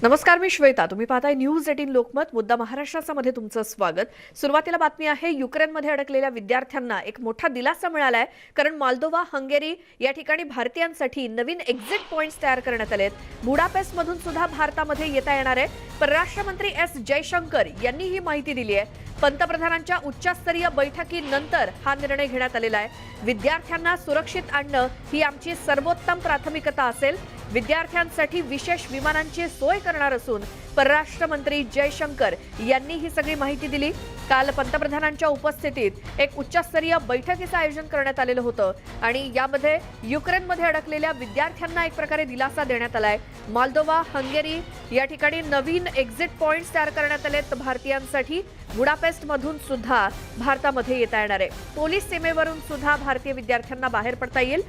नमस्कार, मी श्वेता. तुम्ही पाहताय न्यूज 18 लोकमत. मुद्दा महाराष्ट्राचा मध्ये तुमचं स्वागत. सुरुवातीला बातमी आहे, युक्रेनमध्ये अडकलेल्या विद्यार्थ्यांना एक मोठा दिलासा मिळालाय, कारण मॉल्दोवा, हंगेरी या ठिकाणी भारतीयांसाठी नवीन एक्झिट पॉइंट्स तयार करण्यात आलेत. बुडापेस्टमधून सुद्धा भारतामध्ये येता येणार आहे. परराष्ट्र मंत्री एस जयशंकर यांनी ही माहिती दिली आहे. पंतप्रधानांच्या उच्चस्तरीय बैठकीनंतर हा निर्णय घेण्यात आलेला आहे. विद्यार्थ्यांना सुरक्षित आणणं ही आमची सर्वोत्तम प्राथमिकता असेल. विद्यार्थ्यांसाठी विशेष विमानांची सोय करणार असून परराष्ट्र मंत्री जयशंकर यांनी ही सगळी माहिती दिली. काल पंतप्रधानांच्या उपस्थितीत एक उच्चस्तरीय बैठकीचं आयोजन करण्यात आलेलं होतं आणि यामध्ये युक्रेनमध्ये अडकलेल्या विद्यार्थ्यांना एक प्रकारे दिलासा देण्यात आलाय. मॉल्दोवा, हंगेरी या ठिकाणी नवीन एक्झिट पॉइंट्स तयार करण्यात आलेत भारतीयांसाठी. बुडापेस्टमधून सुद्धा भारतामध्ये येता येणार आहे. पोलीस सीमेवरून सुद्धा भारतीय विद्यार्थ्यांना बाहेर पडता येईल.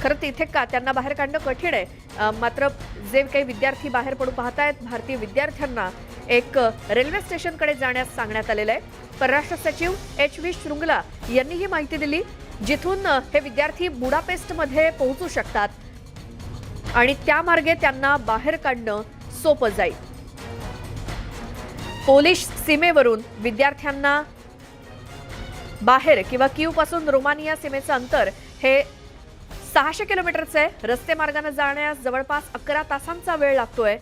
खरं तिथे त्यांना बाहेर काढणं कठीण आहे, मात्र जे काही विद्यार्थी बाहेर पडू पाहतायत, भारतीय विद्यार्थ्यांना एक रेल्वे स्टेशनकडे जाण्यास सांगण्यात आलेलं आहे. परराष्ट्र सचिव एच.व्ही. श्रुंगला यांनी ही माहिती दिली, जिथून हे विद्यार्थी बुडापेस्टमध्ये पोहोचू शकतात आणि त्या मार्गे त्यांना बाहेर काढणं सोपं जाईल. पोलिश सीमेवरून विद्यार्थ्यांना बाहेर किंवा कीव पासून रोमानिया सीमेचं अंतर हे 600 किलोमीटरचं आहे. रस्ते मार्गाने जाण्यास जवळपास 11 तासांचा वेळ लागतोय.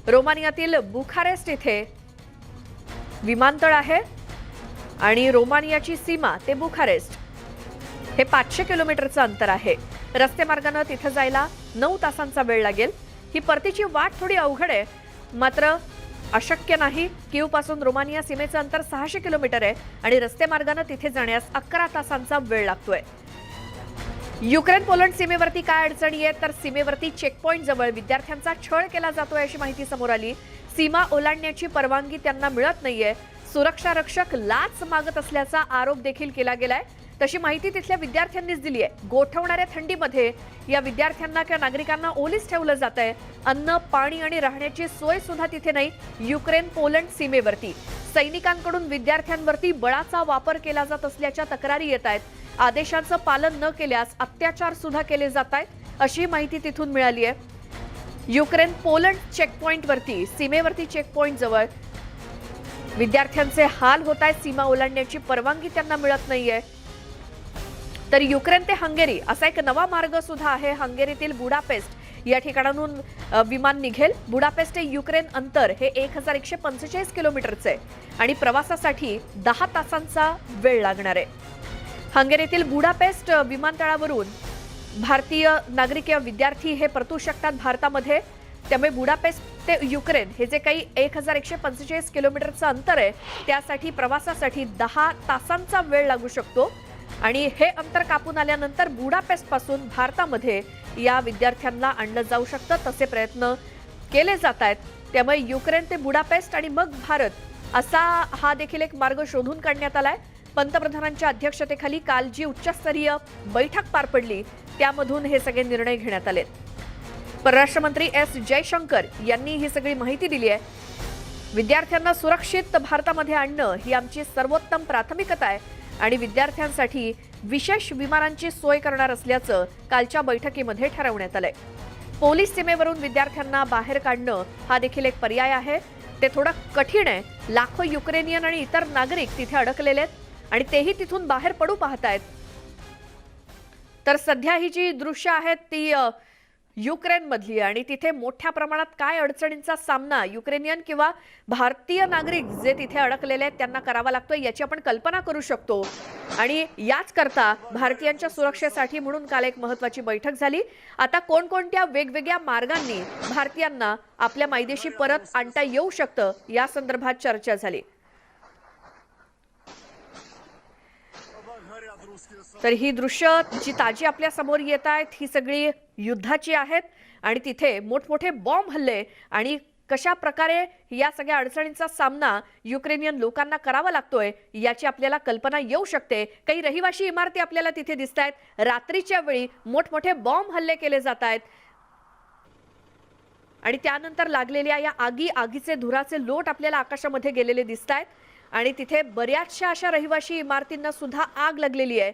रोमानियातील बुखारेस्ट इथे विमानतळ आहे आणि रोमानियाची सीमा ते बुखारेस्ट हे 500 किलोमीटरचं अंतर आहे. रस्ते मार्गाने तिथे जायला 9 तासांचा वेळ लागेल. ही परतीची वाट थोडी अवघड आहे, मात्र अशक्य नाही. कीव पासून रोमानिया सीमेचं अंतर 600 किलोमीटर आहे आणि रस्ते मार्गाने तिथे जाण्यास 11 तासांचा वेळ लागतोय. युक्रेन पोलंड सीमेवरती काय अडचणी आहेत, तर सीमेवरती चेकपॉइंट जवळ विद्यार्थ्यांचा छळ केला जातोय अशी माहिती समोर आली. सीमा ओलांडण्याची परवानगी त्यांना मिळत नाहीये. सुरक्षा रक्षक लाच मागत असल्याचा आरोप देखील केला गेलाय. तशी माहिती तिथल्या विद्यार्थ्यांनीच दिली आहे. गोठवणाऱ्या थंडीमध्ये या विद्यार्थ्यांना किंवा नागरिकांना ओलीस ठेवलं जात आहे. अन्न, पाणी आणि राहण्याची सोय सुद्धा तिथे नाही. युक्रेन पोलंड सीमेवरती सैनिकांकडून विद्यार्थ्यांवरती बळाचा वापर केला जात असल्याच्या तक्रारी येत आहेत. आदेशांचं पालन न केल्यास अत्याचार सुद्धा केले जात आहेत, अशी माहिती तिथून मिळाली आहे. युक्रेन पोलंड चेकपॉइंटवरती, सीमेवरती चेकपॉइंट जवळ विद्यार्थ्यांचे हाल होत आहेत. सीमा ओलांडण्याची परवानगी त्यांना मिळत नाहीये. तर युक्रेन ते हंगेरी असा एक नवा मार्ग सुद्धा आहे. हंगेरीतील बुडापेस्ट या ठिकाणाहून विमान निघेल. बुडापेस्ट ते युक्रेन अंतर हे 1145 किलोमीटरचे आहे आणि प्रवासासाठी 10 तासांचा वेळ लागणार आहे. हंगेरीतील बुडापेस्ट विमानतळावरून भारतीय नागरिक किंवा विद्यार्थी हे परतू शकतात भारतामध्ये. त्यामुळे बुडापेस्ट ते युक्रेन हे जे काही 1145 किलोमीटरचं अंतर आहे, त्यासाठी प्रवासासाठी 10 तासांचा वेळ लागू शकतो आणि हे अंतर कापून आल्यानंतर बुडापेस्ट पासून भारतामध्ये या विद्यार्थ्यांना आणलं जाऊ शकतं. तसे प्रयत्न केले जात आहेत. त्यामुळे युक्रेन ते बुडापेस्ट आणि मग भारत असा हा देखील एक मार्ग शोधून काढण्यात आलाय. पंतप्रधानांच्या अध्यक्षतेखाली काल जी उच्चस्तरीय बैठक पार पडली, त्यामधून हे सगळे निर्णय घेण्यात आलेत. परराष्ट्र मंत्री एस जयशंकर यांनी ही सगळी माहिती दिली आहे. विद्यार्थ्यांना सुरक्षित भारतामध्ये आणणं ही आमची सर्वोत्तम प्राथमिकता आहे आणि विद्यार्थ्यांसाठी विशेष विमानांची सोय करणार असल्याचं कालच्या बैठकीमध्ये ठरवण्यात आलंय. पोलीस सीमेवरून विद्यार्थ्यांना बाहेर काढणं हा देखील एक पर्याय आहे. ते थोडं कठीण आहे. लाखो युक्रेनियन आणि इतर नागरिक तिथे अडकलेले आहेत आणि तेही तिथून बाहेर पडू पाहतायत. तर सध्या ही जी दृश्य आहेत ती युक्रेन मधली आणि तिथे मोठ्या प्रमाणात काय अडचणींचा सामना युक्रेनियन किंवा भारतीय नागरिक जे तिथे अडकलेले आहेत त्यांना करावा लागतोय याची आपण कल्पना करू शकतो. आणि याच करता भारतीयांच्या सुरक्षेसाठी म्हणून काल एक महत्त्वाची बैठक झाली. आता कोणकोणत्या वेगवेगळ्या मार्गांनी भारतीयांना आपल्या मायदेशी परत आणता येऊ शकतं या संदर्भात चर्चा झाली. तर ही दृश्य जी ताजी आपल्या समोर येत आहेत, ही सगळी युद्धाची आहेत आणि तिथे मोठमोठे बॉम्ब हल्ले आणि कशा प्रकारे या सगळ्या अडचणींचा सामना युक्रेनियन लोकांना करावा लागतोय याची आपल्याला कल्पना येऊ शकते. काही रहिवाशी इमारती आपल्याला तिथे दिसत आहेत. रात्रीच्या वेळी मोठमोठे बॉम्ब हल्ले केले जात आहेत आणि त्यानंतर लागलेल्या या आगीचे धुराचे लोट आपल्याला आकाशामध्ये गेलेले दिसत आहेत आणि तिथे बऱ्याचशा अशा रहिवाशी इमारतींना सुद्धा आग लागलेली आहे,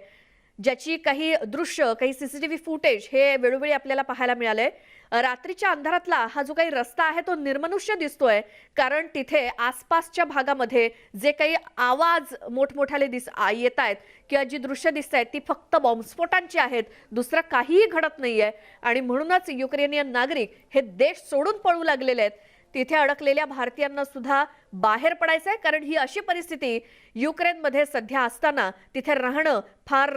ज्याची काही दृश्य, काही सीसीटीव्ही फुटेज हे वेळोवेळी आपल्याला पाहायला मिळालंय. रात्रीच्या अंधारातला हा जो काही रस्ता आहे तो निर्मनुष्य दिसतोय, कारण तिथे आसपासच्या भागामध्ये जे काही आवाज मोठमोठाले येत आहेत किंवा जी दृश्य दिसत आहेत ती फक्त बॉम्बस्फोटांची आहेत, दुसरं काहीही घडत नाहीये. आणि म्हणूनच युक्रेनियन नागरिक हे देश सोडून पळू लागलेले आहेत. तिथे अडकलेल्या भारतीयांना सुद्धा बाहेर पडायचंय, कारण ही अशी परिस्थिती युक्रेनमध्ये सध्या असताना तिथे राहणं फार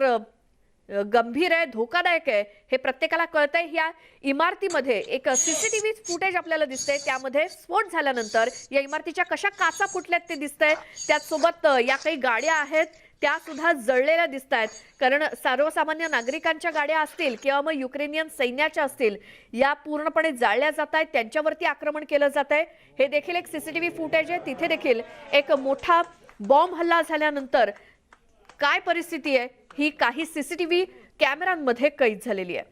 गंभीर आहे, धोकादायक आहे, हे प्रत्येकाला कळतंय. या इमारतीमध्ये एक सीसीटीव्ही फुटेज आपल्याला दिसतंय, त्यामध्ये स्फोट झाल्यानंतर या इमारतीच्या कशा काचा फुटल्यात ते दिसतंय. त्याचसोबत या काही गाड्या आहेत त्या सुद्धा जळलेल्या दिसत आहेत, कारण सर्वसामान्य नागरिकांच्या गाड्या असतील किंवा मग युक्रेनियन सैन्याच्या असतील, या पूर्णपणे जाळल्या जात आहेत, त्यांच्यावरती आक्रमण केलं जात आहे. हे देखील एक सीसीटीव्ही फुटेज आहे. तिथे देखील एक मोठा बॉम्ब हल्ला झाल्यानंतर काय परिस्थिती आहे ही काही सीसीटीव्ही कॅमेऱ्यांमध्ये कैद झालेली आहे.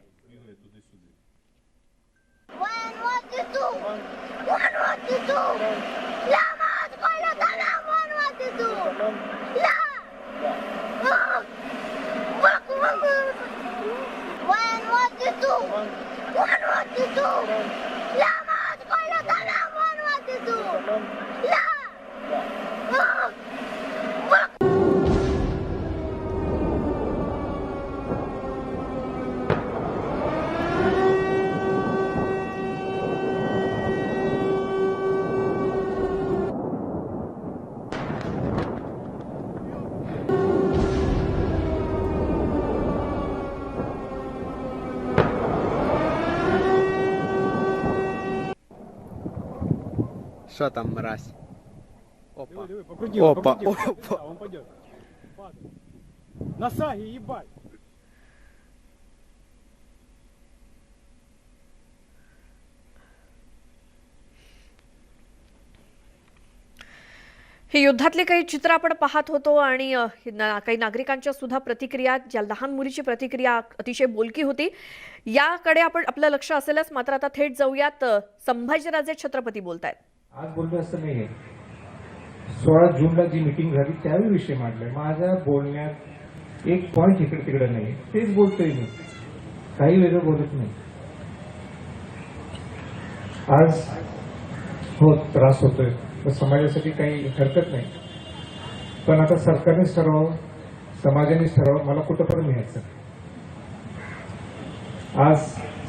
Что там, мразь? Опа. Диви, покрутил, Опа, покрутил. опа. Да, он пойдет. Падает. На саге, ебать. हे युद्धातले काही चित्र आपण पाहत होतो आणि काही नागरिकांच्या सुद्धा प्रतिक्रिया, ज्या लहान मुलीची प्रतिक्रिया अतिशय बोलकी होती, याकडे आपलं लक्ष असेलच. मात्र आता थेट जाऊयात, संभाजीराजे छत्रपती बोलतायत. आज बोललो असं नाहीये. 16 जूनला जी मीटिंग झाली त्यावेळी विषय मांडलाय. माझ्या बोलण्यात एक पॉइंट इकडे तिकडे नाही, तेच बोलतोय मी, काही वेगळं बोलत नाही. आज हो त्रास होतोय, तर समाजासाठी काही हरकत नाही, पण आता सरकारनेच ठरवावं, समाजानेच ठरवावं मला कुठं पण मिळायचं. आज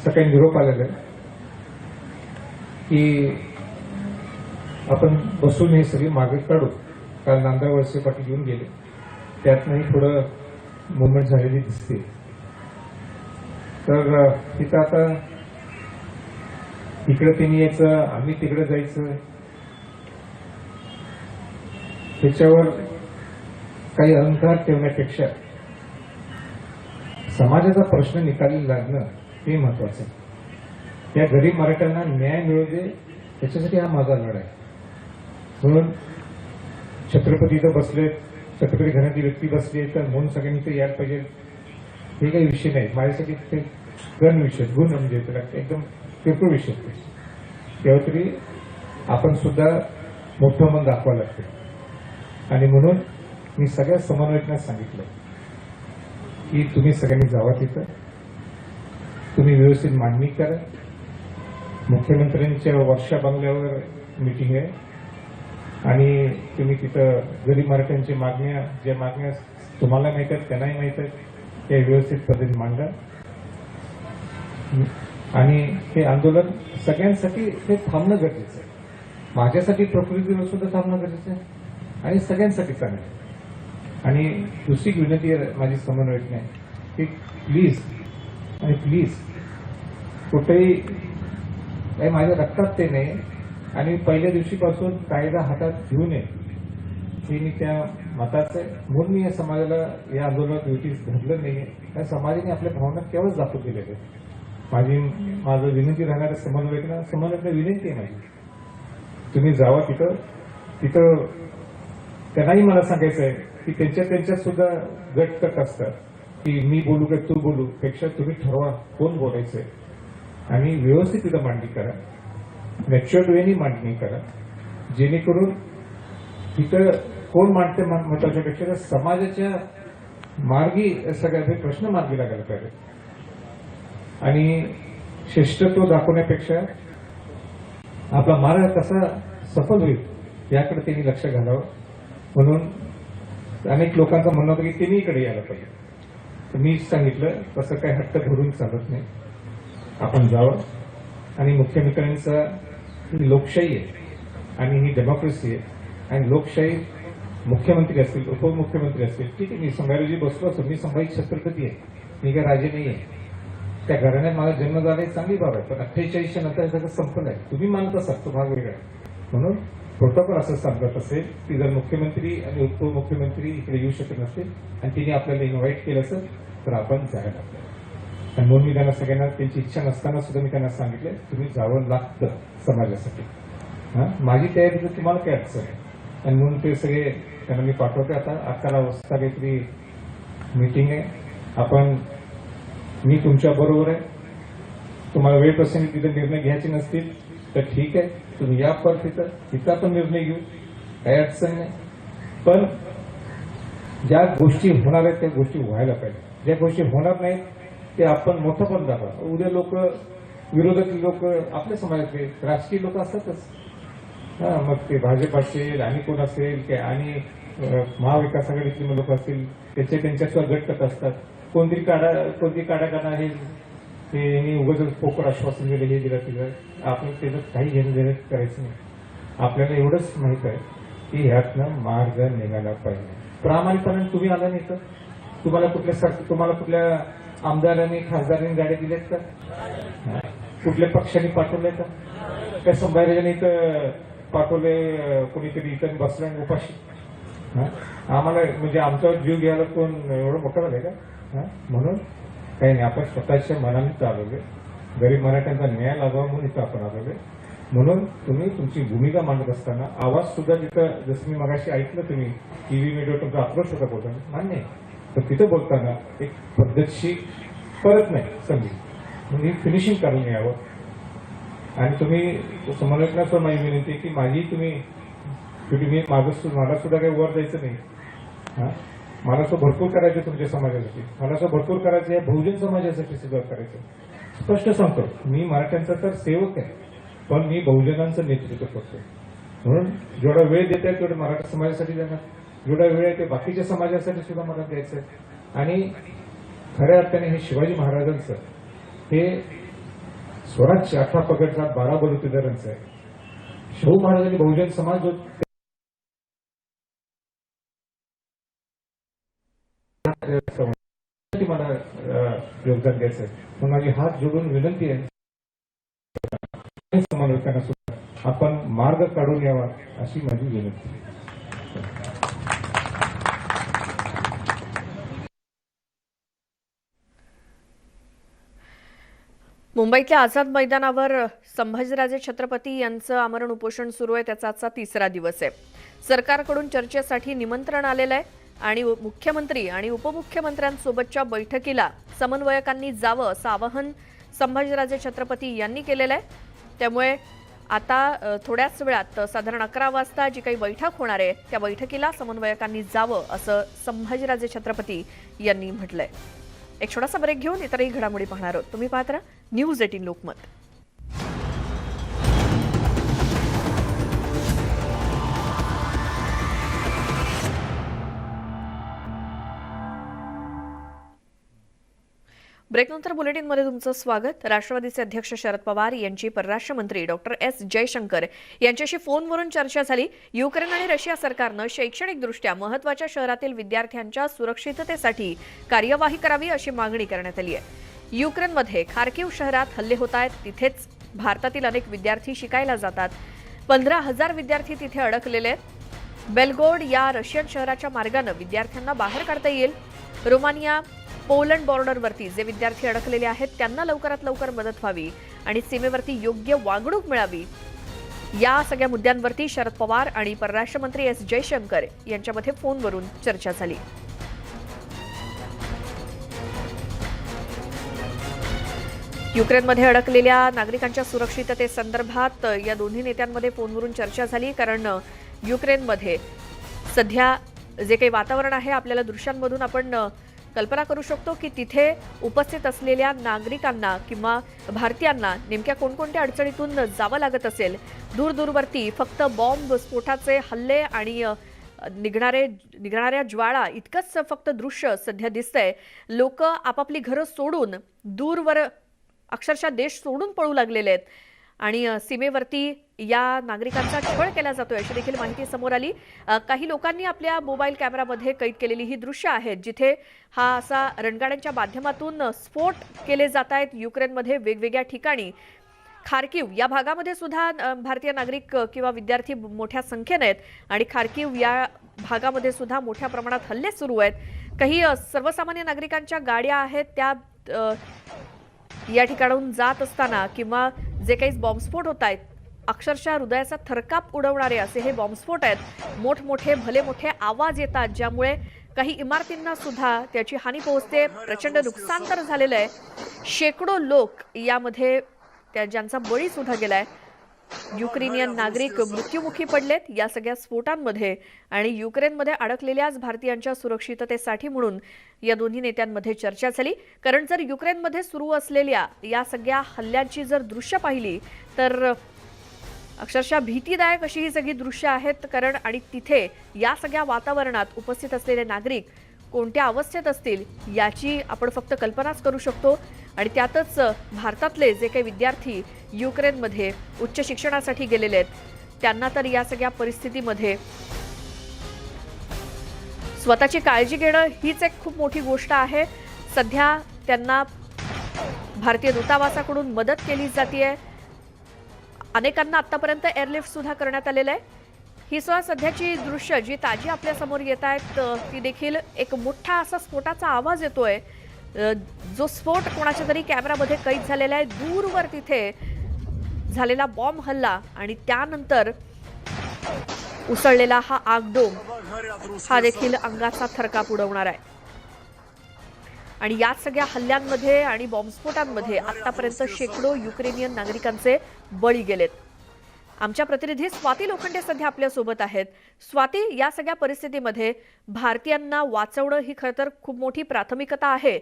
सकाळी निरोप आलेला आहे की आपण बसून हे सगळे मागे काढू. काल नांदगाव वळसे पाटील येऊन गेले, त्यातनंही थोडं मुवमेंट झालेली दिसते. तर तिथं आता इकडे त्यांनी यायचं, आम्ही तिकडे जायचं, त्याच्यावर काही अहंकार ठेवण्यापेक्षा समाजाचा प्रश्न निकाली लागणं हे महत्वाचं आहे. या गरीब मराठ्यांना न्याय मिळू दे, त्याच्यासाठी हा माझा लढा आहे. म्हणून छत्रपती इथं बसले, छत्रपती घरातली व्यक्ती बसली, तर म्हणून सगळ्यांनी इथे यायला पाहिजे हे काही विषय नाही. माझ्यासाठी ते गण विषय, गुण म्हणजे त्याला एकदम किरकोळ विषय. तेव्हा तरी आपण सुद्धा मोठं मन दाखवावं लागतं. आणि म्हणून मी सगळ्या समन्वयकांना सांगितलं की तुम्ही सगळ्यांनी जावा तिथं, तुम्ही व्यवस्थित मांडणी करा. मुख्यमंत्र्यांच्या वर्षा बंगल्यावर मीटिंग आहे आणि तुम्ही तिथं गरीब मराठ्यांच्या मागण्या, ज्या मागण्या तुम्हाला माहित आहेत त्यांनाही माहित आहेत, त्या व्यवस्थित पद्धतीने मांडा. आणि हे आंदोलन सगळ्यांसाठी हे थांबणं गरजेचं आहे. माझ्यासाठी प्रकृतीवर सुद्धा थांबणं गरजेचं आहे आणि सगळ्यांसाठी चांगलं आहे. आणि दुसरी विनंती माझी समन्वयक नाही की प्लीज आणि प्लीज कुठेही काही माझ्या रक्तात ते नाही आणि पहिल्या दिवशीपासून कायदा हातात घेऊ नये हे मी त्या मताचं आहे. म्हणून मी या समाजाला या आंदोलनात युतीस धरलं नाहीये, कारण समाजाने आपल्या भावना केव्हाच दाखवून दिलेल्या आहेत. माझं विनंती राहणाऱ्या समन्वयकांना विनंती आहे माझी, तुम्ही जावा तिथं. तिथं त्यांनाही मला सांगायचं आहे की त्यांच्यात सुद्धा गट कट असतात की मी बोलू का तू बोलू, पेक्षा तुम्ही ठरवा कोण बोलायचंय आणि व्यवस्थित तिथं मांडणी करा, मॅच्युअर्ड वेनी मांडणी करा, जेणेकरून तिथं कोण मांडते महत्वाच्या पेक्षा समाजाच्या मार्गी सगळ्या प्रश्न मार्गी लागायला पाहिजे. आणि श्रेष्ठत्व दाखवण्यापेक्षा आपला मार्ग कसा सफल होईल याकडे त्यांनी लक्ष घालावं. म्हणून अनेक लोकांचं म्हणणं होतं की त्यांनी इकडे यायला पाहिजे. तर मी सांगितलं तसं काही हट्ट धरून चालत नाही. आपण जावं आणि मुख्यमंत्र्यांचा ही लोकशाही आहे आणि ही डेमोक्रेसी आहे आणि लोकशाही मुख्यमंत्री असतील उपमुख्यमंत्री असतील ठीक आहे. मी संभाजी बसलो असतो, मी संभाजी छत्रपती आहे, मी काय राजे नाही आहे. त्या घराण्यात माझा जन्म झाला ही चांगली बाब आहे, पण 48 नंतर सगळं संपलं आहे. तुम्ही मानत असाल तो भाग वेगळा आहे. म्हणून प्रोटोकॉल असं सांगत असेल की जर मुख्यमंत्री आणि उपमुख्यमंत्री इकडे येऊ शकत नसतील आणि तिने आपल्याला इन्व्हाइट केलं असेल तर आपण जायला लागतो. आणि म्हणून मी त्यांना सगळ्यांना त्यांची इच्छा नसताना सुद्धा मी त्यांना सांगितले तुम्ही जावं लागतं समाजासाठी. माझी तयारी तर तुम्हाला काय अडचण आहे. आणि म्हणून ते सगळे त्यांना मी पाठवते. आता 11 वाजता काहीतरी मीटिंग आहे. आपण मी तुमच्या बरोबर आहे. तुम्हाला वेळ प्रसंगी तिथे निर्णय घ्यायचे नसतील तर ठीक आहे, तुम्ही या पर तिथं आपण निर्णय घेऊ, काही अडचण नाही. पण ज्या गोष्टी होणार आहेत त्या गोष्टी व्हायला पाहिजे. ज्या गोष्टी होणार नाहीत ते आपण मोठं पण दाखवा. उद्या लोक विरोधातील लोक आपल्या समाजातले राजकीय लोक असतातच. मग ते भाजप असेल आणि कोण असेल आणि महाविकास आघाडीतले लोक असतील त्यांच्यात गट करत असतात. कोणती काढा करणार हे उगाच पोकर आश्वासन दिलं हे दिलं तिथं. आपण त्याचं काही घेणं देणं करायचं नाही. आपल्याला एवढंच माहित आहे की ह्यातनं मार्ग निघाला पाहिजे. प्रामाणिकपणे तुम्ही आला नाही तर तुम्हाला कुठल्या आमदारांनी खासदारांनी गाड्या दिल्यात का? कुठल्या पक्षांनी पाठवले का? काय संभाजीराजांनी इथं पाठवले कोणीतरी इथं बसलं उपाशी? आम्हाला म्हणजे आमचा जीव घ्यायला कोण एवढं मोठं झालंय का? म्हणून काही नाही, आपण स्वतःच्या मनाने चालवले. गरीब मराठ्यांचा न्याय लागावा म्हणून इथं आपण आलेले. म्हणून तुम्ही तुमची भूमिका मांडत असताना आवाज सुद्धा तिथं जसं मी मगाशी ऐकलं तुम्ही टीव्ही मीडियावर तुमचा आक्रोश होता बोलताना मान्य आहे, पण तिथं बोलताना एक पद्धतशीर परत नाही समजी म्हणजे फिनिशिंग करून यावं. आणि तुम्ही समन्वयकांना माझी विनंती आहे की माझी तुम्ही मला सुद्धा काही वर द्यायचं नाही. मला असं भरपूर करायचं तुमच्या समाजासाठी, मला असं भरपूर करायचं या बहुजन समाजासाठी सुद्धा करायचं. स्पष्ट सांगतो मी मराठ्यांचा तर सेवक आहे, पण मी बहुजनांचं नेतृत्व करतो. म्हणून जेवढा वेळ देत आहे तेवढं मराठा समाजासाठी देणार, जेवढा वेळ आहे ते बाकीच्या समाजासाठी सुद्धा मला द्यायचं आहे. आणि खऱ्या अर्थाने हे शिवाजी महाराजांचं हे स्वराज्य 18 पगडचा 12 बलुतेदारांचं आहे. शाहू महाराजांनी बहुजन समाज जो मला योगदान द्यायचं आहे. मग माझी हात जोडून विनंती आहे समन्वयकांना सुद्धा आपण मार्ग काढून यावा अशी माझी विनंती आहे. मुंबईतल्या आझाद मैदानावर संभाजीराजे छत्रपती यांचं आमरण उपोषण सुरू आहे. त्याचा आजचा 3रा दिवस आहे. सरकारकडून चर्चेसाठी निमंत्रण आलेलं आहे आणि मुख्यमंत्री आणि उपमुख्यमंत्र्यांसोबतच्या बैठकीला समन्वयकांनी जावं असं आवाहन संभाजीराजे छत्रपती यांनी केलेलं आहे. त्यामुळे आता थोड्याच वेळात साधारण 11 वाजता जी काही बैठक होणार आहे त्या बैठकीला समन्वयकांनी जावं असं संभाजीराजे छत्रपती यांनी म्हटलंय. एक छोटासा ब्रेक घेऊन इतरही घडामोडी पाहणार आहोत. तुम्ही पाहत राहा न्यूज 18 लोकमत. ब्रेकनंतर बुलेटिनमध्ये तुमचं स्वागत. राष्ट्रवादीचे अध्यक्ष शरद पवार यांची परराष्ट्र मंत्री डॉक्टर एस जयशंकर यांच्याशी फोनवरून चर्चा झाली. युक्रेन आणि रशिया सरकारनं शैक्षणिकदृष्ट्या महत्त्वाच्या शहरातील विद्यार्थ्यांच्या सुरक्षिततेसाठी कार्यवाही करावी अशी मागणी करण्यात आली आहे. युक्रेनमध्ये खार्किव शहरात हल्ले होत आहेत. तिथेच भारतातील अनेक विद्यार्थी शिकायला जातात. 15,000 विद्यार्थी तिथे अडकलेले आहेत. बेलगोड या रशियन शहराच्या मार्गाने विद्यार्थ्यांना बाहेर काढता येईल. रोमानिया पोलंड बॉर्डरवरती जे विद्यार्थी अडकलेले आहेत त्यांना लवकरात लवकर मदत व्हावी आणि सीमेवरती योग्य वागणूक मिळावी या सगळ्या मुद्द्यांवरती शरद पवार आणि परराष्ट्र मंत्री एस जयशंकर यांच्यामध्ये फोनवरून चर्चा झाली. युक्रेनमध्ये अडकलेल्या नागरिकांच्या सुरक्षिततेसंदर्भात या दोन्ही नेत्यांमध्ये फोनवरून चर्चा झाली. कारण युक्रेनमध्ये सध्या जे काही वातावरण आहे आपल्याला दृश्यांमधून आपण कल्पना करू शकतो की तिथे उपस्थित असलेल्या नागरिकांना किंवा भारतीयांना नेमक्या कोणकोणत्या अडचणीतून जावं लागत असेल. दूरवरती फक्त बॉम्ब स्फोटाचे हल्ले आणि निघणाऱ्या ज्वाळा इतकंच फक्त दृश्य सध्या दिसतंय. लोक आपापली घरं सोडून दूरवर अक्षरशः देश सोडून पळू लागलेले आहेत आणि सीमेवरती या नागरिकांचा छळ केला जातोय अशी देखील माहिती समोर आली. काही लोकांनी आपल्या मोबाईल कॅमेरामध्ये कैद केलेली ही दृश्य आहेत जिथे हा असा रणगाड्यांच्या माध्यमातून स्फोट केले जात आहेत युक्रेनमध्ये वेगवेगळ्या ठिकाणी. खार्किव या भागामध्ये सुद्धा भारतीय नागरिक किंवा विद्यार्थी मोठ्या संख्येने आहेत आणि खार्किव या भागामध्ये सुद्धा मोठ्या प्रमाणात हल्ले सुरू आहेत. काही सर्वसामान्य नागरिकांच्या गाड्या आहेत त्या या ठिकाणाहून जात असताना किंवा जे काही बॉम्बस्फोट होत आहेत अक्षरशः हृदयाचा थरकाप उडवणारे असे हे बॉम्बस्फोट आहेत. मोठमोठे भले मोठे आवाज येतात ज्यामुळे काही इमारतींना सुद्धा त्याची हानी पोहोचते. प्रचंड नुकसान तर झालेलं आहे. शेकडो लोक यामध्ये ज्यांचा बळी सुद्धा गेलाय. युक्रेनियन नागरिक मृत्युमुखी पडलेत या सगळ्या स्फोटांमध्ये आणि युक्रेनमध्ये अडकलेल्याच भारतीयांच्या सुरक्षिततेसाठी म्हणून या दोन्ही नेत्यांमध्ये चर्चा झाली. कारण जर युक्रेनमध्ये सुरू असलेल्या या सगळ्या हल्ल्यांची जर दृश्य पाहिली तर अक्षरशः भीतीदायक अशी ही सगळी दृश्य आहेत. कारण आणि तिथे या सगळ्या वातावरणात उपस्थित असलेले नागरिक कोणत्या अवस्थेत असतील याची आपण फक्त कल्पनाच करू शकतो. आणि त्यातच भारतातले जे काही विद्यार्थी युक्रेनमध्ये उच्च शिक्षणासाठी गेलेले आहेत त्यांना तर या सगळ्या परिस्थितीमध्ये स्वतःची काळजी घेणं हीच एक खूप मोठी गोष्ट आहे. सध्या त्यांना भारतीय दूतावासाकडून मदत केली जाते. अनेकांना आतापर्यंत एअरलिफ्ट सुद्धा करण्यात आलेलं आहे. ही सध्याची दृश्य जी ताजी आपल्या समोर येत आहेत ती देखील एक मोठा असा स्फोटाचा आवाज येतोय. जो स्फोट कोणाच्या तरी कॅमेरामध्ये कैद झालेला आहे. दूरवर तिथे झालेला बॉम्ब हल्ला आणि त्यानंतर उसळलेला हा आगडोंब हा देखील अंगाचा थरकाप उडवणार आहे. आणि या सगळ्या हल्ल्यांमध्ये आणि बॉम्बस्फोटांमध्ये आतापर्यंत शेकडो युक्रेनियन नागरिकांचे बळी गेलेत. आमच्या प्रतिनिधी स्वाती लोखंडे सध्या आपल्या सोबत आहेत. स्वाती, या सगळ्या परिस्थितीमध्ये भारतीयांना वाचवणं ही खरं तर खूप मोठी प्राथमिकता आहे.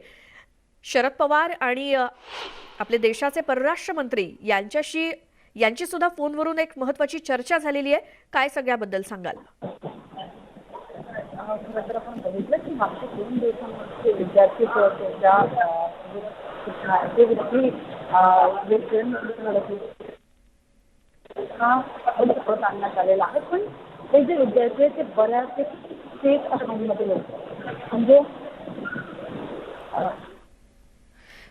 शरद पवार आणि आपले देशाचे परराष्ट्र मंत्री यांची सुद्धा फोनवरून एक महत्त्वाची चर्चा झालेली आहे. काय सगळ्याबद्दल सांगाल? जर आपण बघितलं की मागच्या 2 दिवसांमध्ये विद्यार्थी परत आणण्यात आलेला आहे. पण हे जे विद्यार्थी आहेत ते बऱ्याचपैकी सेफ अशामध्ये म्हणजे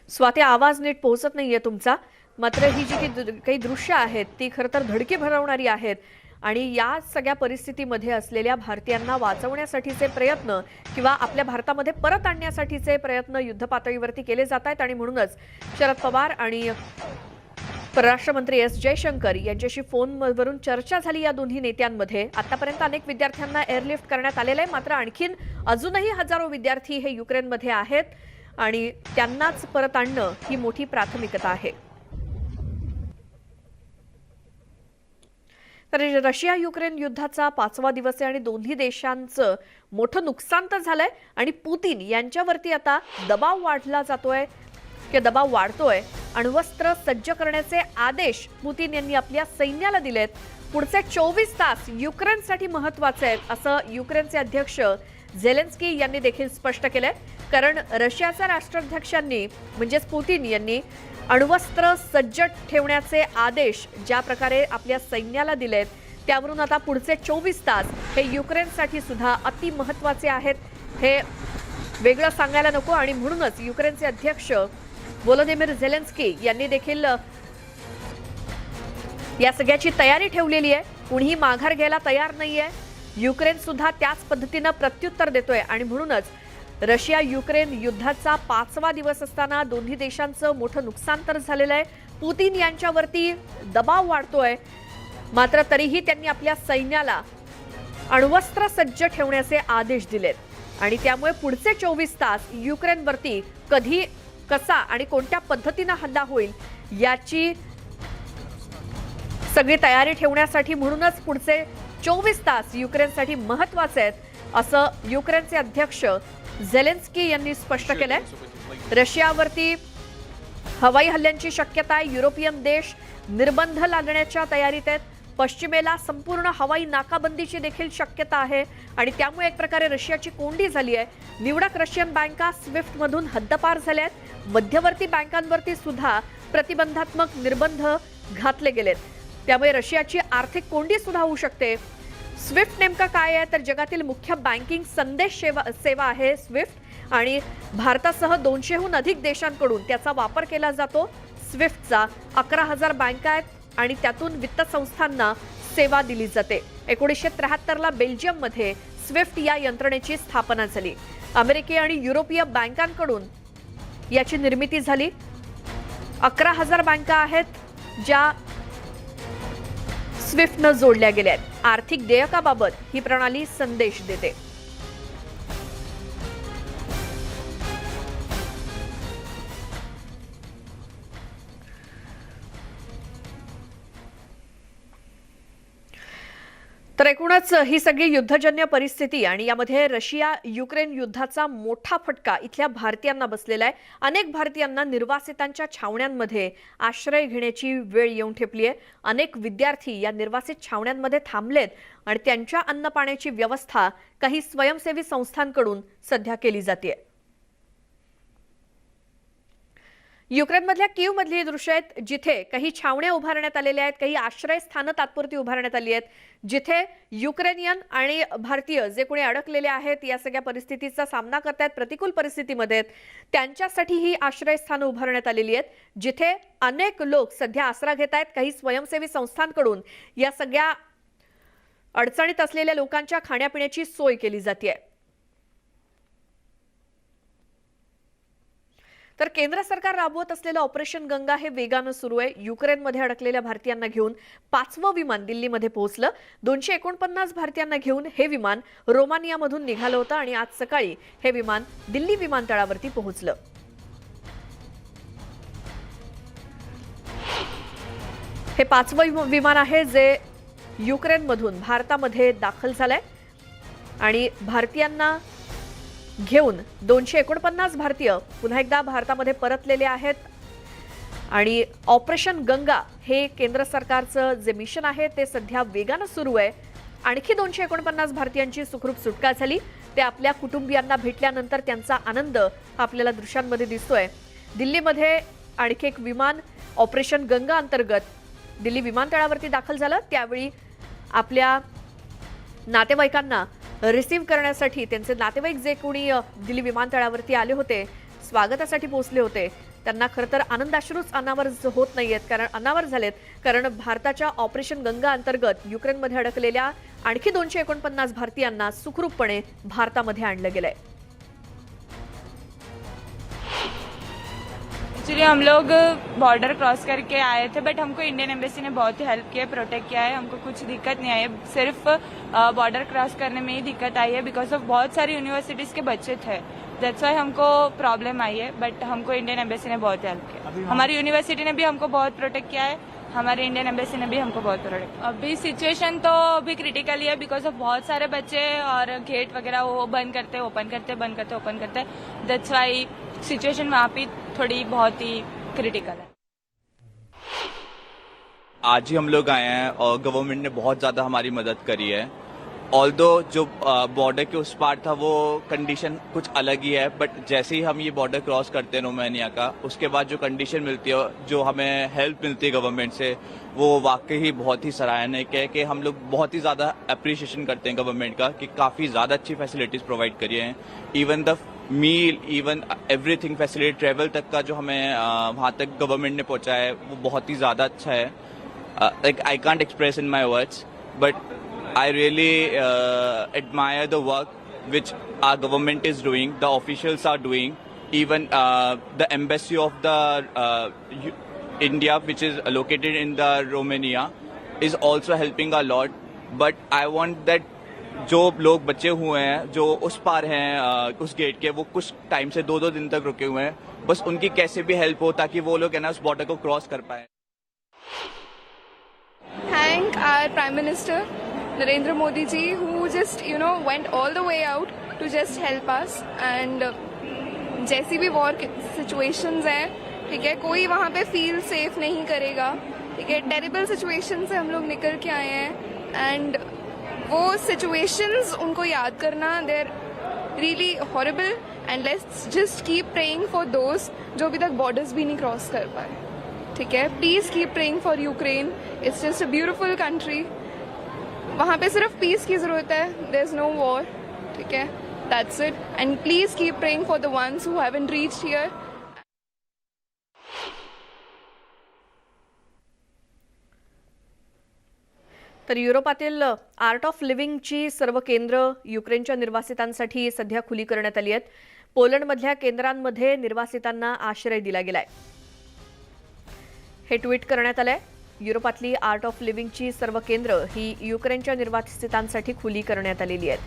स्वाती, आवाज नीट पोहोचत नाहीये तुमचा. मात्र ही जी काही दृश्य आहेत ती खरं तर धडकी भरवणारी आहेत आणि या सगळ्या परिस्थितीमध्ये असलेल्या भारतीयांना वाचवण्यासाठीचे प्रयत्न किंवा आपल्या भारतामध्ये परत आणण्यासाठीचे प्रयत्न युद्धपातळीवरती केले जात आहेत. आणि म्हणूनच शरद पवार आणि परराष्ट्र मंत्री एस जयशंकर यांच्याशी फोनवरून चर्चा झाली या दोन्ही नेत्यांमध्ये. आतापर्यंत अनेक विद्यार्थ्यांना एअरलिफ्ट करण्यात आलेलं आहे. मात्र आणखीन अजूनही हजारो विद्यार्थी हे युक्रेनमध्ये आहेत आणि त्यांनाच परत आणणं ही मोठी प्राथमिकता आहे. तर रशिया युक्रेन युद्धाचा 5वा दिवस आहे आणि दोन्ही देशांचं मोठं नुकसान तर झालंय आणि पुतीन यांच्यावरती आता दबाव वाढला जातोय की दबाव वाढतोय. अण्वस्त्र सज्ज करण्याचे आदेश पुतीन यांनी आपल्या सैन्याला दिलेत. पुढचे 24 तास युक्रेनसाठी महत्त्वाचे आहेत असं युक्रेनचे अध्यक्ष झेलेन्स्की यांनी देखील स्पष्ट केलंय. कारण रशियाच्या राष्ट्राध्यक्षांनी म्हणजेच पुतीन यांनी अण्वस्त्र सज्ज ठेवण्याचे आदेश ज्या प्रकारे आपल्या सैन्याला दिलेत त्यावरून आता पुढचे 24 तास हे युक्रेनसाठी सुद्धा अति महत्त्वाचे आहेत. हे वेगळं सांगायला नको आणि म्हणूनच युक्रेनचे अध्यक्ष व्लोदिमीर झेलेन्स्की यांनी देखील या सगळ्याची तयारी ठेवलेली आहे. कुणीही माघार घ्यायला तयार नाहीये. युक्रेन सुद्धा त्याच पद्धतीनं प्रत्युत्तर देतोय आणि म्हणूनच रशिया युक्रेन युद्धाचा 5वा दिवस असताना दोन्ही देशांचं मोठं नुकसान तर झालेलं आहे. पुतीन यांच्यावरती दबाव वाढतोय. मात्र तरीही त्यांनी आपल्या सैन्याला अण्वस्त्र सज्ज ठेवण्याचे आदेश दिलेत आणि त्यामुळे पुढचे 24 तास युक्रेनवरती कधी कसा आणि कोणत्या पद्धतीने हल्ला होईल याची सगळी तयारी ठेवण्यासाठी म्हणूनच पुढचे 24 तास युक्रेनसाठी महत्त्वाचे आहेत असं युक्रेनचे अध्यक्ष झेलेन्स्की यांनी स्पष्ट केलंय. रशियावरती हवाई हल्ल्यांची शक्यता आहे. युरोपियन देश निर्बंध लादण्याच्या तयारीत आहेत. पश्चिमेला संपूर्ण हवाई नाकाबंदीची देखील शक्यता आहे आणि त्यामुळे एक प्रकारे रशियाची कोंडी झाली आहे. निवडक रशियन बँका स्विफ्टमधून हद्दपार झाल्या आहेत. मध्यवर्ती बँकांवरती सुद्धा प्रतिबंधात्मक निर्बंध घातले गेलेत. त्यामुळे रशियाची आर्थिक कोंडी सुद्धा होऊ शकते. स्विफ्ट नेमका काय आहे तर जगातील मुख्य बँकिंग संदेश सेवा आहे स्विफ्ट आणि भारतासह 200हून अधिक देशांकडून त्याचा वापर केला जातो. स्विफ्टचा 11,000 बँका आहेत आणि त्यातून वित्त संस्थांना सेवा दिली जाते. 1973ला बेल्जियममध्ये स्विफ्ट या यंत्रणेची स्थापना झाली. अमेरिकी आणि युरोपीय बँकांकडून याची निर्मिती झाली. 11,000 बँका आहेत ज्या स्विफ्टनं जोडल्या गेल्या आहेत. आर्थिक देयकाबाबत ही प्रणाली संदेश देते. तर एकूणच ही सगळी युद्धजन्य परिस्थिती आणि यामध्ये रशिया युक्रेन युद्धाचा मोठा फटका इथल्या भारतीयांना बसलेला आहे. अनेक भारतीयांना निर्वासितांच्या छावण्यांमध्ये आश्रय घेण्याची वेळ येऊन ठेपली आहे. अनेक विद्यार्थी या निर्वासित छावण्यांमध्ये थांबलेत आणि त्यांच्या अन्न पाण्याची व्यवस्था काही स्वयंसेवी संस्थांकडून सध्या केली जाते. युक्रेनमधल्या कीवमधली ही दृश्य आहेत जिथे काही छावण्या उभारण्यात आलेल्या आहेत. काही आश्रयस्थानं तात्पुरती उभारण्यात आली आहेत जिथे युक्रेनियन आणि भारतीय जे कोणी अडकलेले आहेत या सगळ्या परिस्थितीचा सामना करतायत, प्रतिकूल परिस्थितीमध्ये त्यांच्यासाठी ही आश्रयस्थानं उभारण्यात आलेली आहेत जिथे अनेक लोक सध्या आसरा घेत आहेत. काही स्वयंसेवी संस्थांकडून या सगळ्या अडचणीत असलेल्या लोकांच्या खाण्यापिण्याची सोय केली जाते. तर केंद्र सरकार राबवत असलेलं ऑपरेशन गंगा हे वेगानं सुरू आहे. युक्रेनमध्ये अडकलेल्या भारतीयांना घेऊन 5वं विमान दिल्लीमध्ये पोहोचलं. 249 भारतीयांना घेऊन हे विमान रोमानियामधून निघालं होतं आणि आज सकाळी हे विमान दिल्ली विमानतळावरती पोहोचलं. हे 5वं विमान आहे जे युक्रेनमधून भारतामध्ये दाखल झालंय आणि भारतीयांना घेऊन 249 भारतीय पुन्हा एकदा भारतामध्ये परतलेले आहेत. आणि ऑपरेशन गंगा हे केंद्र सरकारचं जे मिशन आहे ते सध्या वेगानं सुरू आहे. आणखी 249 भारतीयांची सुखरूप सुटका झाली. ते आपल्या कुटुंबियांना भेटल्यानंतर त्यांचा आनंद आपल्याला दृश्यांमध्ये दिसतोय. दिल्लीमध्ये आणखी एक विमान ऑपरेशन गंगा अंतर्गत दिल्ली विमानतळावरती दाखल झालं. त्यावेळी आपल्या नातेवाईकांना रिसीव्ह करण्यासाठी त्यांचे नातेवाईक जे कोणी दिल्ली विमानतळावरती आले होते, स्वागतासाठी पोहोचले होते, त्यांना खरं तर आनंदाश्रूच अनावर होत नाहीयेत, अनावर झालेत कारण भारताच्या ऑपरेशन गंगा अंतर्गत युक्रेनमध्ये अडकलेल्या आणखी 249 भारतीयांना सुखरूपपणे भारतामध्ये आणलं गेलंय. एक्चुअली हम लोग बॉर्डर क्रॉस करके आए थे बट हमको इंडियन एम्बेसी ने बहुत ही हेल्प किया, प्रोटेक्ट किया है. हमको कुछ दिक्कत नहीं आई है. सिर्फ बॉर्डर क्रॉस करने में ही दिक्कत आई है बिकॉज ऑफ बहुत सारी यूनिवर्सिटीज के बच्चे थे. दैट्स वाई हमको प्रॉब्लम आई है. बट हमको इंडियन एम्बेसी ने बहुत हेल्प किया. हमारी यूनिवर्सिटी ने भी हमको बहुत प्रोटेक्ट किया है. हमारे इंडियन एम्बेसी ने भी हमको बहुत प्रोटेक्ट. अभी सिचुएशन तो अभी क्रिटिकल ही है बिकॉज ऑफ बहुत सारे बच्चे और गेट वगैरह वो बंद करते ओपन करते बंद करते ओपन करते. दैट्स वाई सिचुएशन वहाँ पे थोड़ी बहुत ही क्रिटिकल है. आज ही हम लोग आए हैं और गवर्नमेंट ने बहुत ज़्यादा हमारी मदद करी है. ऑल्दो जो बॉर्डर के उस पार था वो कंडीशन कुछ अलग ही है, बट जैसे ही हम ये बॉर्डर क्रॉस करते हैं रोमानिया का, उसके बाद जो कंडीशन मिलती है, जो हमें हेल्प मिलती है गवर्नमेंट से, वो वाकई ही बहुत ही सराहनीय है कि हम लोग बहुत ही ज़्यादा अप्रिशिएशन करते हैं गवर्नमेंट का कि काफ़ी ज़्यादा अच्छी फैसिलिटीज़ प्रोवाइड करी हैं. Even the meal, even everything facility, travel तक का जो हमें वहाँ तक गवर्नमेंट ने पहुँचाया है वो बहुत ही ज़्यादा अच्छा है. Like I can't express in my words, but I really admire the work which our government is doing, the officials are doing, even the embassy of the India, which is located in the Romania, is also helping a lot. But I want that जो लोग बचे हुए हैं, जो उस पार हैं उस gate के, वो कुछ टाइम से 2-2 दिन तक रुके हुए हैं, बस उनकी कैसे भी हेल्प हो ताकि वो लोग है ना उस बॉर्डर को क्रॉस कर पाए. Thank our Prime Minister Narendra Modi ji, who just went all the way out to just help us. And जैसी भी वॉर सिचुएशंस हैं, ठीक है, कोई वहाँ पे फील सेफ नहीं करेगा, ठीक है. टेरिबल सिचुएशन से हम लोग निकल के आए हैं एंड वो सिचुएशंस उनको याद करना, there really horrible. And let's just keep praying for those जो अभी तक बॉर्डर्स भी नहीं क्रॉस कर पाए, ठीक है. Please keep praying for Ukraine. It's just a beautiful country. वहाँ पे सिर्फ पीस की ज़रूरत है, देयर इज़ नो वॉर, ठीक है. That's it. End please keep praying for the ones who haven't reached here. तर युरोपातील आर्ट ऑफ लिव्हिंगची सर्व केंद्र युक्रेनच्या निर्वासितांसाठी सध्या खुली करण्यात आली आहेत. पोलंडमधल्या केंद्रांमध्ये निर्वासितांना आश्रय दिला गेलाय. हे ट्विट करण्यात आलंय. युरोपातली आर्ट ऑफ लिव्हिंगची सर्व केंद्र ही युक्रेनच्या निर्वासितांसाठी खुली करण्यात आलेली आहेत.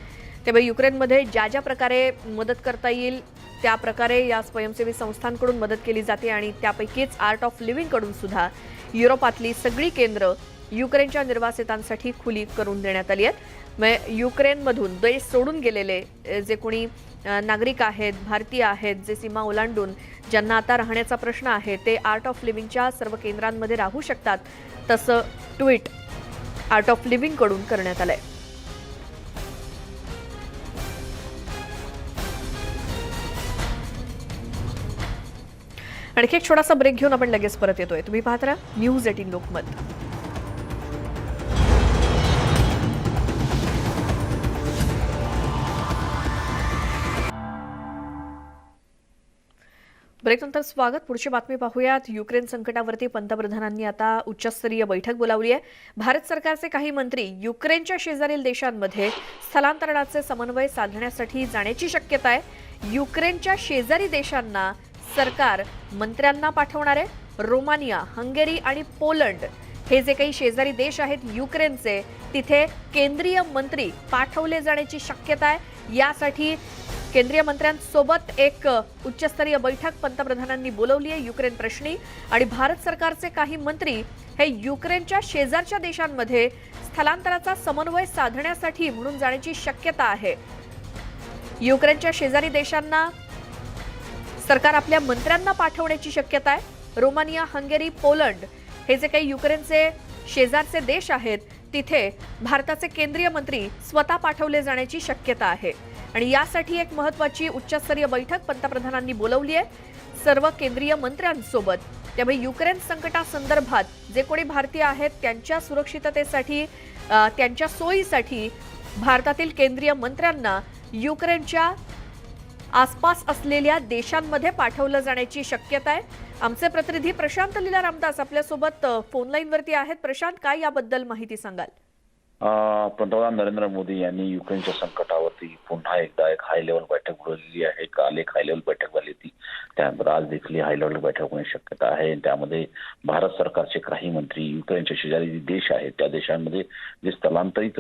त्यामुळे युक्रेनमध्ये ज्या ज्या प्रकारे मदत करता येईल त्या प्रकारे या स्वयंसेवी संस्थांकडून मदत केली जाते आणि त्यापैकीच आर्ट ऑफ लिव्हिंगकडून सुद्धा युरोपातली सगळी केंद्र युक्रेनच्या निर्वासितांसाठी खुली करून देण्यात आली आहेत. म्हणजे युक्रेनमधून देश सोडून गेलेले जे कोणी नागरिक आहेत, भारतीय आहेत, जे सीमा ओलांडून ज्यांना आता राहण्याचा प्रश्न आहे, ते आर्ट ऑफ लिव्हिंगच्या सर्व केंद्रांमध्ये राहू शकतात. तसं ट्विट आर्ट ऑफ लिव्हिंगकडून करण्यात आलंय. आणखी एक छोटासा ब्रेक घेऊन आपण लगेच परत येतोय. तुम्ही पाहत राहा न्यूज 18 लोकमत. ब्रेकनंतर स्वागत. पुढची बातमी पाहूयात. युक्रेन संकटावरती पंतप्रधानांनी आता उच्चस्तरीय बैठक बोलावली आहे. भारत सरकारचे काही मंत्री युक्रेनच्या शेजारील देशांमध्ये स्थलांतरणाचे समन्वय साधण्यासाठी जाण्याची शक्यता आहे. युक्रेनच्या शेजारी देशांना सरकार मंत्र्यांना पाठवणार आहे. रोमानिया, हंगेरी आणि पोलंड हे जे काही शेजारी देश आहेत युक्रेनचे, तिथे केंद्रीय मंत्री पाठवले जाण्याची शक्यता आहे. यासाठी केंद्रीय मंत्र्यांसोबत एक उच्चस्तरीय बैठक पंतप्रधानांनी बोलावली आहे युक्रेन प्रश्नी. आणि भारत सरकारचे काही मंत्री हे युक्रेनच्या शेजारच्या देशांमध्ये स्थलांतराचा समन्वय साधण्यासाठी म्हणून जाण्याची शक्यता आहे. युक्रेनच्या शेजारी देशांना सरकार आपल्या मंत्र्यांना पाठवण्याची शक्यता आहे. रोमानिया, हंगेरी, पोलंड हे जे काही युक्रेनचे शेजारचे देश आहेत, तिथे भारताचे केंद्रीय मंत्री स्वतः पाठवले जाण्याची शक्यता आहे. आणि यासाठी एक महत्त्वाची उच्चस्तरीय बैठक पंतप्रधानांनी बोलावली आहे सर्व केंद्रीय मंत्र्यांसोबत. त्यामुळे युक्रेन संकटासंदर्भात जे कोणी भारतीय आहेत त्यांच्या सुरक्षिततेसाठी, त्यांच्या सोयीसाठी भारतातील केंद्रीय मंत्र्यांना युक्रेनच्या आसपास असलेल्या देशांमध्ये पाठवलं जाण्याची शक्यता आहे. आमचे प्रतिनिधी प्रशांत लीला रामदास आपल्यासोबत फोन लाईनवरती आहेत. प्रशांत, काय याबद्दल माहिती सांगाल? पंतप्रधान नरेंद्र मोदी यांनी युक्रेनच्या संकटावरती पुन्हा एकदा एक हाय लेवल बैठक बोलवलेली आहे. काल एक हाय लेवल बैठक झाली होती, त्यानंतर आज देखील हाय लेवल बैठक होण्याची शक्यता आहे. त्यामध्ये भारत सरकारचे काही मंत्री युक्रेनच्या शेजारी देश आहेत त्या देशांमध्ये जे स्थलांतरित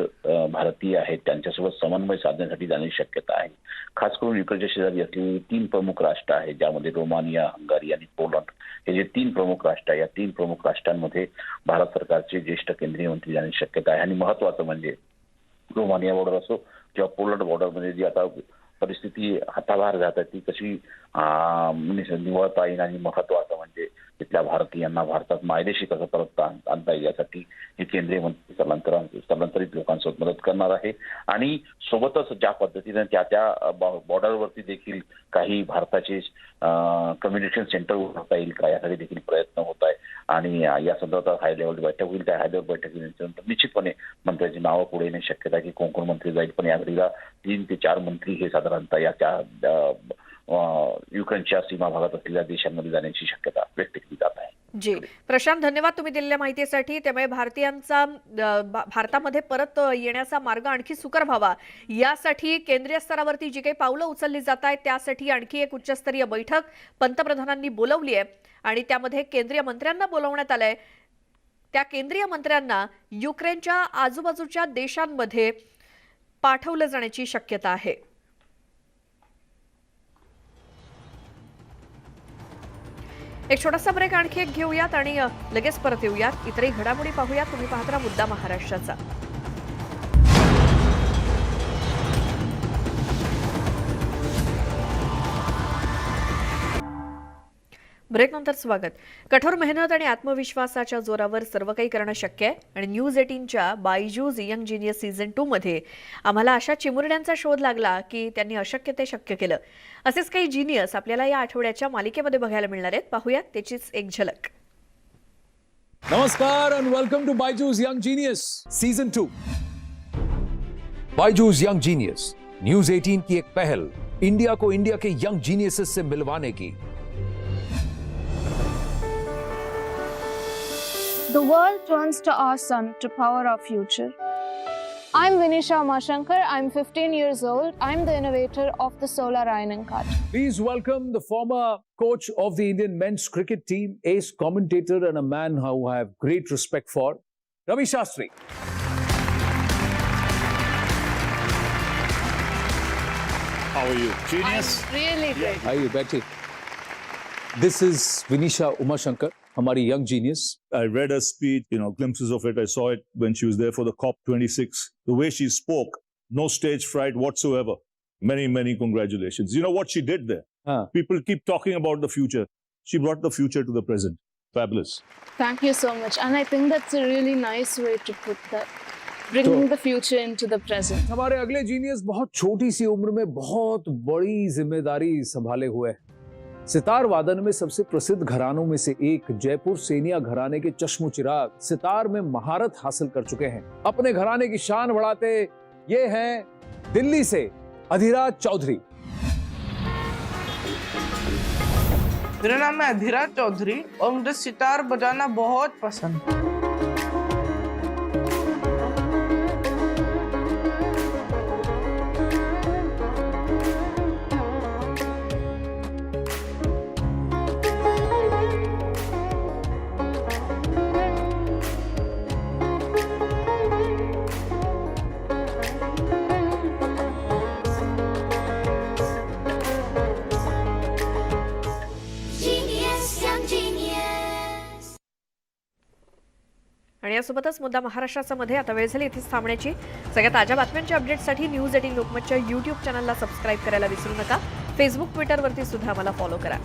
भारतीय आहेत त्यांच्यासोबत समन्वय साधण्यासाठी जाण्याची शक्यता आहे. खास करून युक्रेनच्या शेजारी असलेली 3 प्रमुख राष्ट्र आहेत, ज्यामध्ये रोमानिया, हंगेरी आणि पोलंड हे जे 3 प्रमुख राष्ट्र आहेत, या 3 प्रमुख राष्ट्रांमध्ये भारत सरकारचे ज्येष्ठ केंद्रीय मंत्री जाण्याची शक्यता आहे. आणि महत्वाचं म्हणजे रोमानिया बॉर्डर असो किंवा पोलंड बॉर्डरमध्ये जी आता परिस्थिती हाताबाहेर जात आहे ती कशी निवळता येईल, आणि महत्वाचं म्हणजे तिथल्या भारतीयांना भारतात मायदेशी कसं परत आणता येईल यासाठी हे केंद्रीय मंत्री स्थलांतरित लोकांसोबत मदत करणार आहे. आणि सोबतच ज्या पद्धतीने त्या बॉर्डरवरती देखील काही भारताचे कम्युनिकेशन सेंटर उभारता येईल का यासाठी देखील प्रयत्न होत आहे. आणि या संदर्भात हाय लेवल बैठक होईल. त्या हाय लेवल बैठकीनंतर निश्चितपणे मंत्र्यांची नावं पुढे येण्याची शक्यता आहे की कोण कोण मंत्री जाईल. पण या घडीला 3 ते 4 मंत्री हे साधारणतः या युक्रेनच्या सीमा भागात असलेल्या देशांमध्ये जाण्याची शक्यता व्यक्त केली जात आहे. जी प्रशांत, धन्यवाद तुम्ही दिलेल्या माहितीसाठी. त्यामुळे भारतीयांचा भारतामध्ये परत येण्याचा मार्ग आणखी सुकर व्हावा यासाठी केंद्रीय स्तरावरती जी काही पावलं उचलली जात आहेत त्यासाठी आणखी एक उच्चस्तरीय बैठक पंतप्रधानांनी बोलावली आहे. आणि त्यामध्ये केंद्रीय मंत्र्यांना बोलावण्यात आलंय. त्या केंद्रीय मंत्र्यांना युक्रेनच्या आजूबाजूच्या देशांमध्ये पाठवलं जाण्याची शक्यता आहे. एक छोटासा ब्रेक आणखी एक घेऊयात आणि लगेच परत येऊयात. इतरही घडामोडी पाहूयात. तुम्ही पाहत राहा मुद्दा महाराष्ट्राचा. ब्रेकनंतर स्वागत. कठोर मेहनत आणि आत्मविश्वासाच्या जोरावर सर्व काही करणं शक्य आहे आणि न्यूज 18च्या बायजूज यंग जीनियस सीझन 2 मध्ये आम्हाला अशा चिमुरड्यांचा शोध लागला की त्यांनी अशक्य ते शक्य केलं. असेच काही जीनियस आपल्याला या आठवड्याच्या मालिकेमध्ये बघायला मिळणार आहेत. पाहूयात त्याचीच एक झलक. नमस्कार and welcome to Byju's Young Genius Season 2. Byju's Young Genius, News 18 की एक पहल इंडिया को इंडिया के यंग जीनियसेस से मिलवाने की. The world turns to our sun to power our future. I'm Vinisha Umashankar. I'm 15 years old. I'm the innovator of the solar ironing cart. Please welcome the former coach of the Indian men's cricket team, ace commentator and a man who I have great respect for, Ravi Shastri. How are you? Genius? Really great. Hi, Betty. This is Vinisha Umashankar, हमारी young genius. I read her speech, glimpses of it. I saw it when she was there for the COP26. The way she spoke, no stage fright whatsoever. Many, many congratulations. You know what she did there? People keep talking about the future. She brought the future to the present. Fabulous. Thank you so much. And I think that's a really nice way to put that. Bringing the future into the present. हमारे अगले genius बहुत छोटी C उम्र में बहुत बड़ी जिम्मेदारी संभाले हुए हैं. सितार वादन में सबसे प्रसिद्ध घरानों में से एक जयपुर सेनिया घराने के चश्मो चिराग सितार में महारत हासिल कर चुके हैं. अपने घराने की शान बढ़ाते ये हैं दिल्ली से अधिराज चौधरी. मेरा नाम है अधिराज चौधरी और मुझे सितार बजाना बहुत पसंद है. आणि यासोबतच मुद्दा महाराष्ट्राचा मध्ये आता वेळ झाली इथेच थांबण्याची. सगळ्या ताज्या बातम्यांच्या अपडेट्ससाठी न्यूज 18 लोकमतच्या YouTube चॅनलला सबस्क्राईब करायला विसरू नका. फेसबुक ट्विटरवरती सुद्धा मला फॉलो करा.